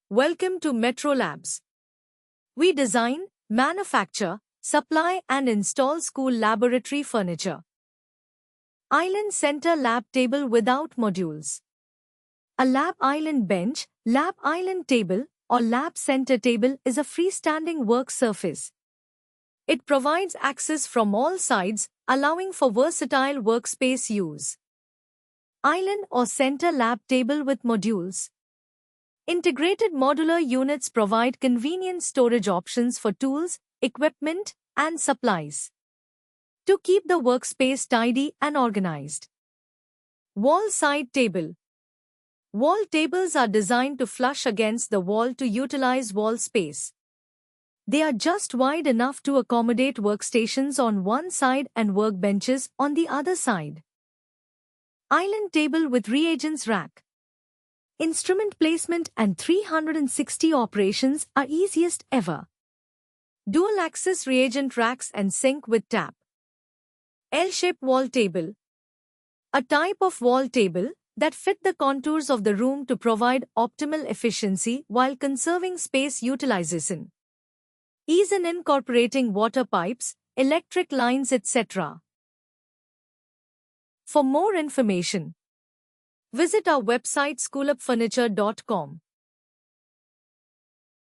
Welcome to Metrolabs. We design, manufacture, supply and install school laboratory furniture. Island Center Lab Table without modules. A lab island bench, lab island table, or lab center table is a freestanding work surface. It provides access from all sides, allowing for versatile workspace use. Island or center lab table with modules. Integrated modular units provide convenient storage options for tools, equipment, and supplies to keep the workspace tidy and organized. Wall side table. Wall tables are designed to flush against the wall to utilize wall space. They are just wide enough to accommodate workstations on one side and workbenches on the other side. Island table with reagents rack. Instrument placement and 360 operations are easiest ever. Dual-axis reagent racks and sink with tap. L-shaped wall table. A type of wall table that fit the contours of the room to provide optimal efficiency while conserving space utilization. Ease in incorporating water pipes, electric lines, etc. For more information, visit our website schoollabfurniture.com.